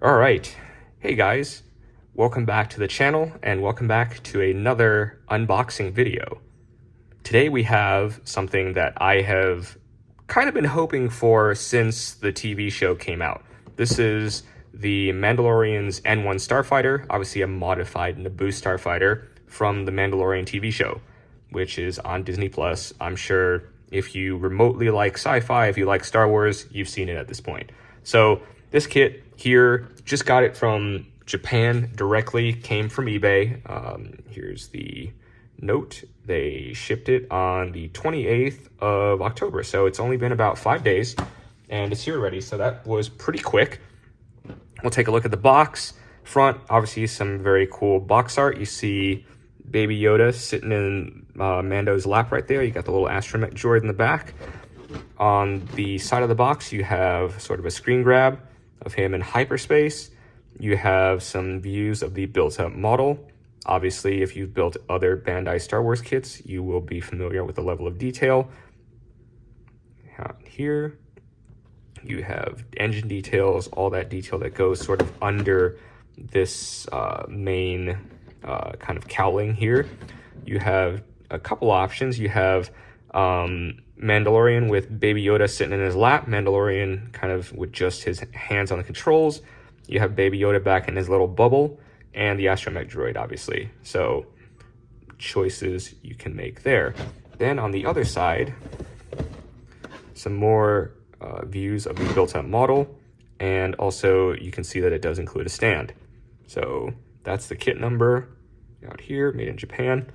All right. Hey guys, welcome back to the channel and welcome back to another unboxing video. Today we have something that I have kind of been hoping for since the TV show came out. This is the Mandalorian's N-1 Starfighter, obviously a modified Naboo Starfighter from the Mandalorian TV show, which is on Disney+. I'm sure if you remotely like sci-fi, if you like Star Wars, you've seen it at this point. So this kit here, just got it from Japan directly, came from eBay. Here's the note. They shipped it on the 28th of October, so it's only been about 5 days, and it's here already, so that was pretty quick. We'll take a look at the box. Front, obviously some very cool box art. You see Baby Yoda sitting in Mando's lap right there. You got the little astromech droid in the back. On the side of the box, you have sort of a screen grab of him in hyperspace. You have some views of the built-up model. Obviously, if you've built other Bandai Star Wars kits, you will be familiar with the level of detail. Here, you have engine details, all that detail that goes sort of under this main kind of cowling here. You have a couple options. You have Mandalorian with Baby Yoda sitting in his lap, Mandalorian kind of with just his hands on the controls. You have Baby Yoda back in his little bubble, and the astromech droid, obviously. So choices you can make there. Then on the other side, some more views of the built-up model, and also you can see that it does include a stand. So that's the kit number out here, made in Japan.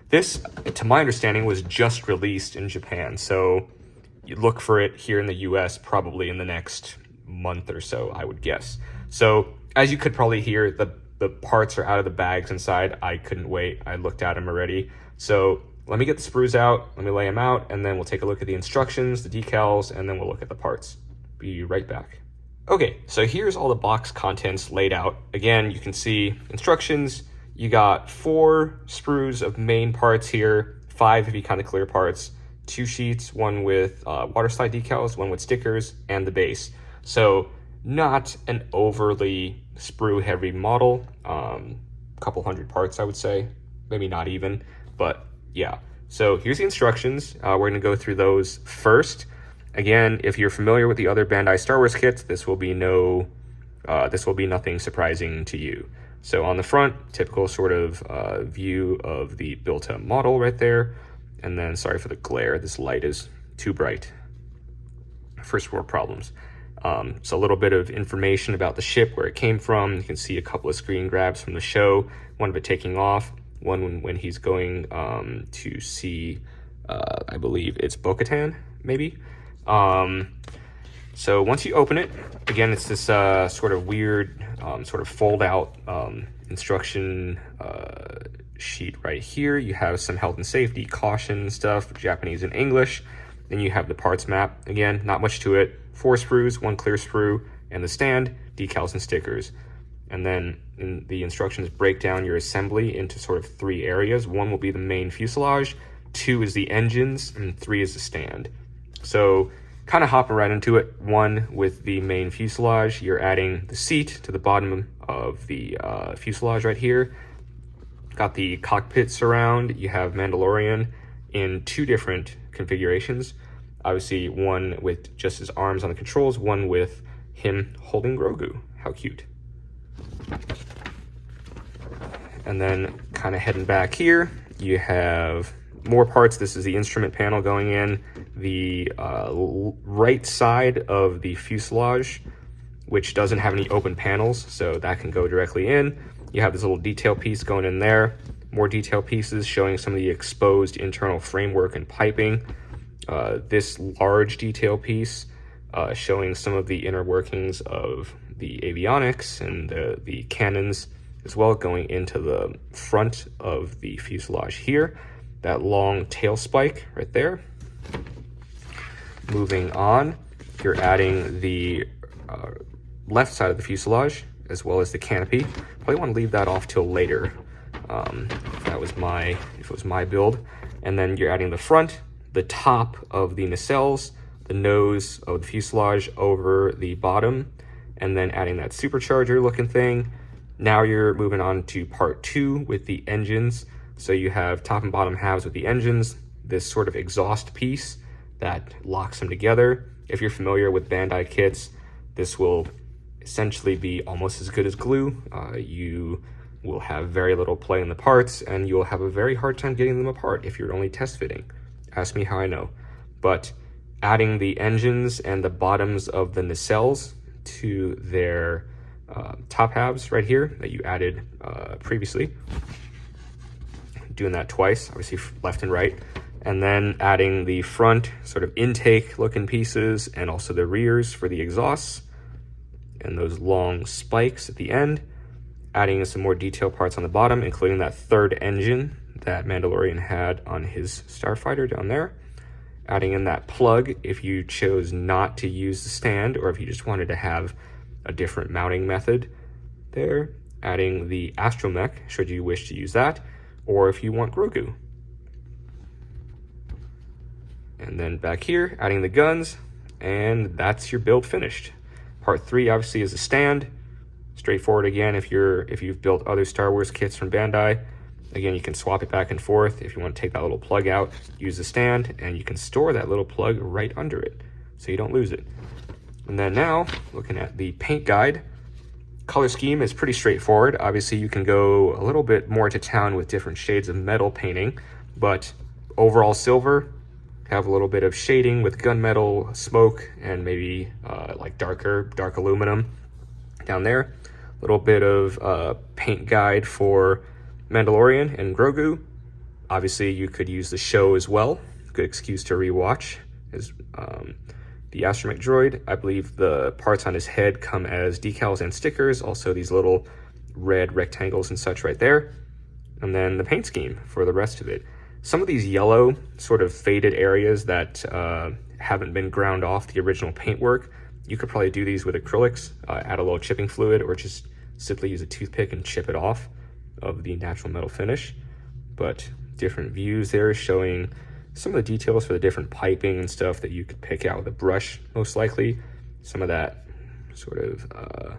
This, to my understanding, was just released in Japan, so you look for it here in the US probably in the next month or so, I would guess. So as you could probably hear, the parts are out of the bags inside. I couldn't wait. I looked at them already. So let me get the sprues out, let me lay them out, and then we'll take a look at the instructions, the decals, and then we'll look at the parts. Be right back. Okay, so here's all the box contents laid out. Again, you can see instructions. You got 4 sprues of main parts here, 5 if you count the clear parts, 2 sheets, one with water slide decals, one with stickers, and the base. So not an overly sprue heavy model, couple hundred parts I would say, maybe not even, but yeah. So here's the instructions. We're gonna go through those first. Again, if you're familiar with the other Bandai Star Wars kits, this will be nothing surprising to you. So on the front, typical sort of view of the built-up model right there. And then, sorry for the glare, this light is too bright. First world problems. So a little bit of information about the ship, where it came from. You can see a couple of screen grabs from the show, one of it taking off, one when he's going to see, I believe it's Bo-Katan, maybe. So once you open it, again, it's this sort of weird, sort of fold-out instruction sheet right here. You have some health and safety, caution stuff, Japanese and English. Then you have the parts map. Again, not much to it. 4 sprues, 1 clear sprue, and the stand, decals and stickers. And then in the instructions break down your assembly into sort of 3 areas. 1 will be the main fuselage, 2 is the engines, and 3 is the stand. So kind of hopping right into it. 1 with the main fuselage, you're adding the seat to the bottom of the fuselage right here. Got the cockpit surround. You have Mandalorian in 2 different configurations. Obviously, 1 with just his arms on the controls, 1 with him holding Grogu. How cute. And then kind of heading back here, you have more parts. This is the instrument panel going in. The right side of the fuselage, which doesn't have any open panels, so that can go directly in. You have this little detail piece going in there. More detail pieces showing some of the exposed internal framework and piping. This large detail piece showing some of the inner workings of the avionics and the cannons as well, going into the front of the fuselage here. That long tail spike right there. Moving on, you're adding the left side of the fuselage as well as the canopy. Probably want to leave that off till later if it was my build. And then you're adding the front, the top of the nacelles, the nose of the fuselage over the bottom, and then adding that supercharger looking thing. Now you're moving on to part 2 with the engines. So you have top and bottom halves with the engines, this sort of exhaust piece that locks them together. If you're familiar with Bandai kits, this will essentially be almost as good as glue. You will have very little play in the parts, and you'll have a very hard time getting them apart if you're only test fitting. Ask me how I know. But adding the engines and the bottoms of the nacelles to their top halves right here that you added previously, doing that twice, obviously left and right, and then adding the front sort of intake looking pieces and also the rears for the exhausts and those long spikes at the end, adding some more detail parts on the bottom, including that third engine that Mandalorian had on his Starfighter down there, adding in that plug if you chose not to use the stand or if you just wanted to have a different mounting method there, adding the astromech should you wish to use that, or if you want Grogu. And then back here, adding the guns, and that's your build finished. Part 3 obviously is a stand. Straightforward again if you've built other Star Wars kits from Bandai. Again, you can swap it back and forth. If you want to take that little plug out, use the stand, and you can store that little plug right under it so you don't lose it. And then now, looking at the paint guide, color scheme is pretty straightforward. Obviously, you can go a little bit more to town with different shades of metal painting, but overall silver, have a little bit of shading with gunmetal, smoke, and maybe like dark aluminum down there. A little bit of paint guide for Mandalorian and Grogu. Obviously, you could use the show as well. Good excuse to rewatch. Is the astromech droid. I believe the parts on his head come as decals and stickers. Also, these little red rectangles and such right there. And then the paint scheme for the rest of it. Some of these yellow, sort of faded areas that haven't been ground off the original paintwork, you could probably do these with acrylics, add a little chipping fluid, or just simply use a toothpick and chip it off of the natural metal finish. But different views there showing some of the details for the different piping and stuff that you could pick out with a brush, most likely. Some of that sort of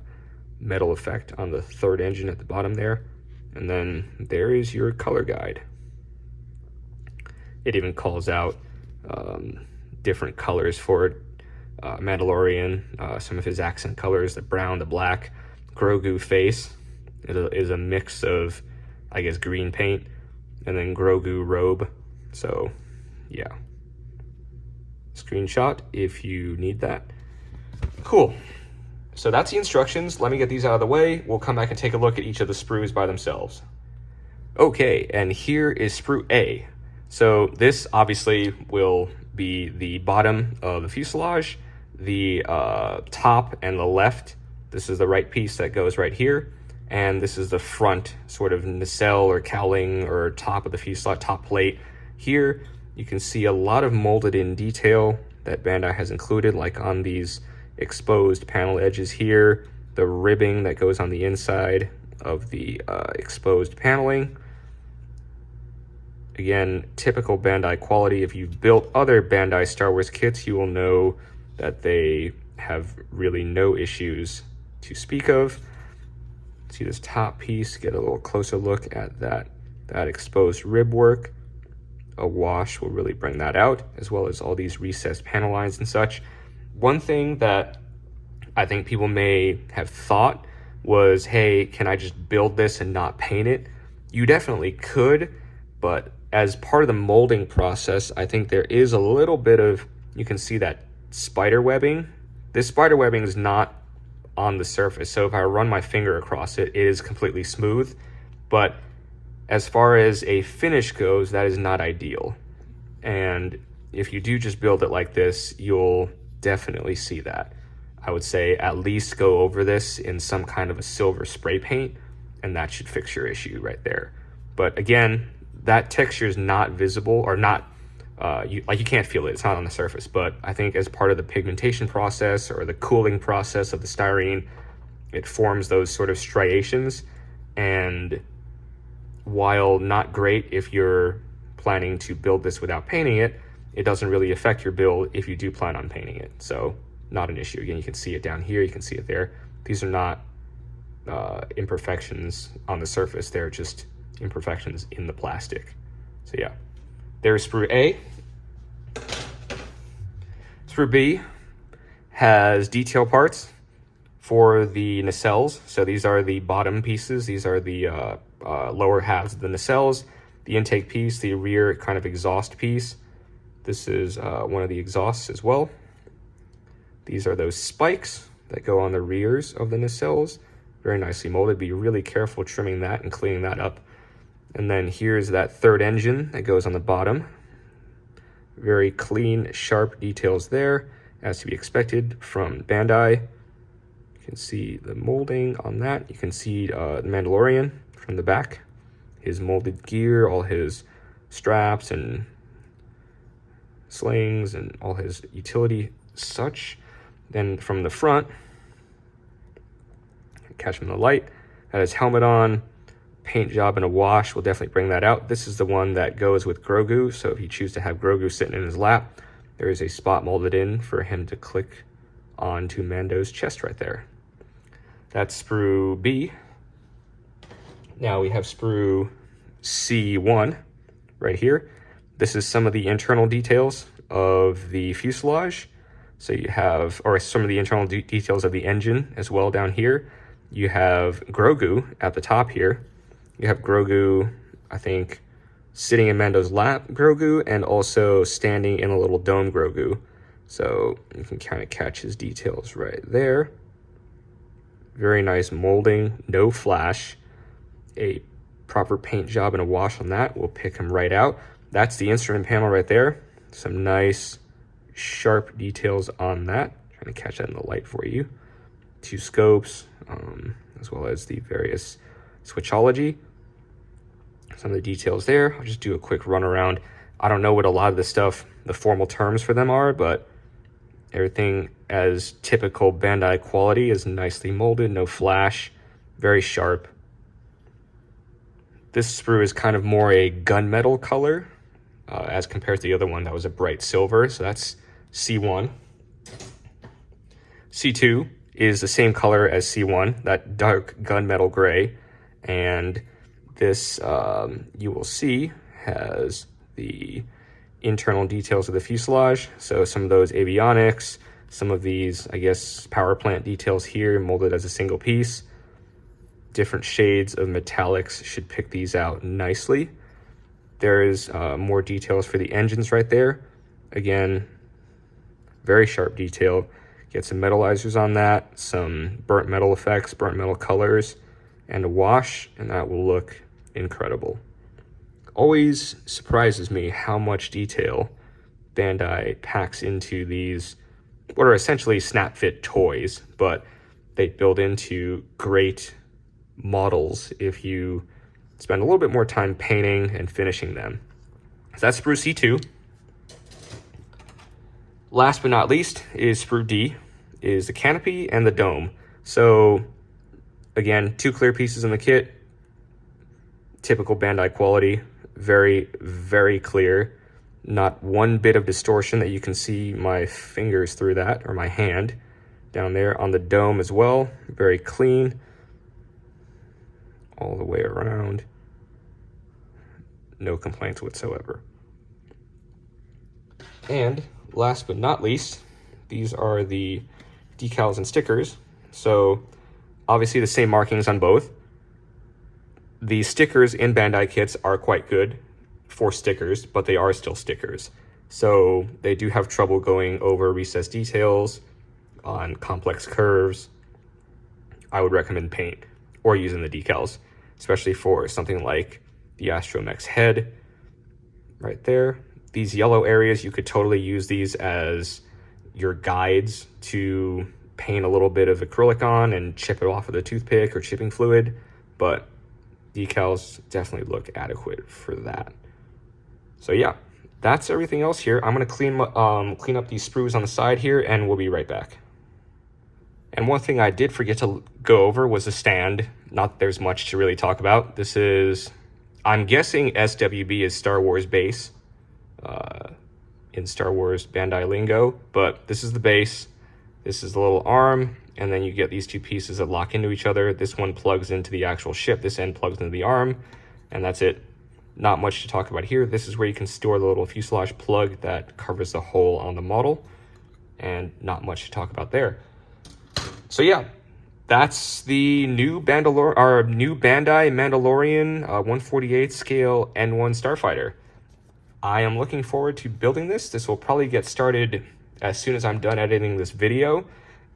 metal effect on the third engine at the bottom there. And then there is your color guide. It even calls out different colors for Mandalorian, some of his accent colors, the brown, the black. Grogu face is a mix of, I guess, green paint, and then Grogu robe. So, yeah. Screenshot if you need that. Cool. So that's the instructions. Let me get these out of the way. We'll come back and take a look at each of the sprues by themselves. Okay, and here is sprue A. So this obviously will be the bottom of the fuselage, the top and the left. This is the right piece that goes right here. And this is the front sort of nacelle or cowling or top of the fuselage, top plate. Here you can see a lot of molded in detail that Bandai has included, like on these exposed panel edges here, the ribbing that goes on the inside of the exposed paneling. Again, typical Bandai quality. If you've built other Bandai Star Wars kits, you will know that they have really no issues to speak of. See this top piece, get a little closer look at that exposed rib work. A wash will really bring that out, as well as all these recessed panel lines and such. One thing that I think people may have thought was, hey, can I just build this and not paint it? You definitely could, but as part of the molding process, I think there is a little bit of, you can see that spider webbing. This spider webbing is not on the surface, so if I run my finger across it, it is completely smooth. But as far as a finish goes, that is not ideal. And if you do just build it like this, you'll definitely see that. I would say at least go over this in some kind of a silver spray paint, and that should fix your issue right there. But again, that texture is not visible, or not, you can't feel it, it's not on the surface. But I think as part of the pigmentation process or the cooling process of the styrene, it forms those sort of striations. And while not great if you're planning to build this without painting it, it doesn't really affect your build if you do plan on painting it. So not an issue. Again, you can see it down here, you can see it there. These are not imperfections on the surface. They're just imperfections in the plastic. So yeah, there's sprue A. Sprue B has detail parts for the nacelles. So these are the bottom pieces. These are the lower halves of the nacelles. The intake piece, the rear kind of exhaust piece. This is one of the exhausts as well. These are those spikes that go on the rears of the nacelles. Very nicely molded. Be really careful trimming that and cleaning that up. And then here's that third engine that goes on the bottom. Very clean, sharp details there, as to be expected from Bandai. You can see the molding on that. You can see the Mandalorian from the back. His molded gear, all his straps and slings and all his utility such. Then from the front, catch him in the light, got his helmet on, paint job and a wash will definitely bring that out. This is the one that goes with Grogu, so if you choose to have Grogu sitting in his lap, there is a spot molded in for him to click onto Mando's chest right there. That's sprue B. Now we have sprue C1 right here. This is some of the internal details of the fuselage. So you have, or some of the internal details of the engine as well down here. You have Grogu at the top here. You have Grogu, I think, sitting in Mando's lap Grogu, and also standing in a little dome Grogu. So you can kind of catch his details right there. Very nice molding, no flash. A proper paint job and a wash on that will pick him right out. That's the instrument panel right there. Some nice sharp details on that. Trying to catch that in the light for you. 2 scopes, as well as the various switchology. Some of the details there. I'll just do a quick run around. I don't know what a lot of the stuff, the formal terms for them are, but everything as typical Bandai quality is nicely molded, no flash, very sharp. This sprue is kind of more a gunmetal color as compared to the other one that was a bright silver. So that's C1. C2 is the same color as C1, that dark gunmetal gray. And this, you will see, has the internal details of the fuselage. So some of those avionics, some of these, I guess, power plant details here molded as a single piece. Different shades of metallics should pick these out nicely. There is more details for the engines right there. Again, very sharp detail. Get some metallizers on that, some burnt metal effects, burnt metal colors, and a wash, and that will look incredible. Always surprises me how much detail Bandai packs into these, what are essentially snap fit toys, but they build into great models if you spend a little bit more time painting and finishing them. So that's sprue C2. Last but not least is sprue D, is the canopy and the dome. So again, 2 clear pieces in the kit, typical Bandai quality, very, very clear. Not one bit of distortion that you can see my fingers through that, or my hand down there on the dome as well. Very clean all the way around. No complaints whatsoever. And last but not least, these are the decals and stickers. So obviously the same markings on both. The stickers in Bandai kits are quite good for stickers, but they are still stickers. So they do have trouble going over recessed details on complex curves. I would recommend paint or using the decals, especially for something like the astromech's head right there. These yellow areas, you could totally use these as your guides to paint a little bit of acrylic on and chip it off with a toothpick or chipping fluid, but decals definitely look adequate for that. So yeah, that's everything else here. I'm gonna clean up these sprues on the side here, and we'll be right back. And one thing I did forget to go over was the stand. Not that there's much to really talk about. This is, I'm guessing SWB is Star Wars base in Star Wars Bandai lingo, but this is the base. This is the little arm, and then you get these two pieces that lock into each other. This one plugs into the actual ship. This end plugs into the arm, and that's it. Not much to talk about here. This is where you can store the little fuselage plug that covers the hole on the model, and not much to talk about there. So yeah, that's the new Bandai Mandalorian 1/48 scale N-1 Starfighter. I am looking forward to building this. This will probably get started as soon as I'm done editing this video.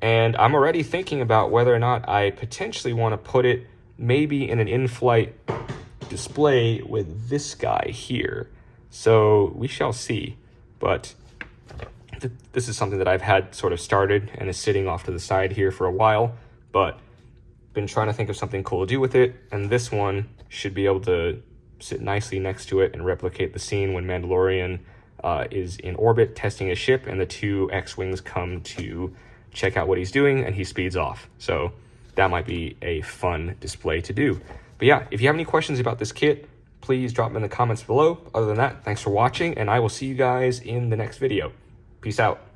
And I'm already thinking about whether or not I potentially want to put it maybe in an in-flight display with this guy here. So we shall see. But this is something that I've had sort of started and is sitting off to the side here for a while. But been trying to think of something cool to do with it. And this one should be able to sit nicely next to it and replicate the scene when Mandalorian is in orbit testing his ship and the two X-Wings come to check out what he's doing and he speeds off. So that might be a fun display to do. But yeah, if you have any questions about this kit, please drop them in the comments below. Other than that, thanks for watching, and I will see you guys in the next video. Peace out.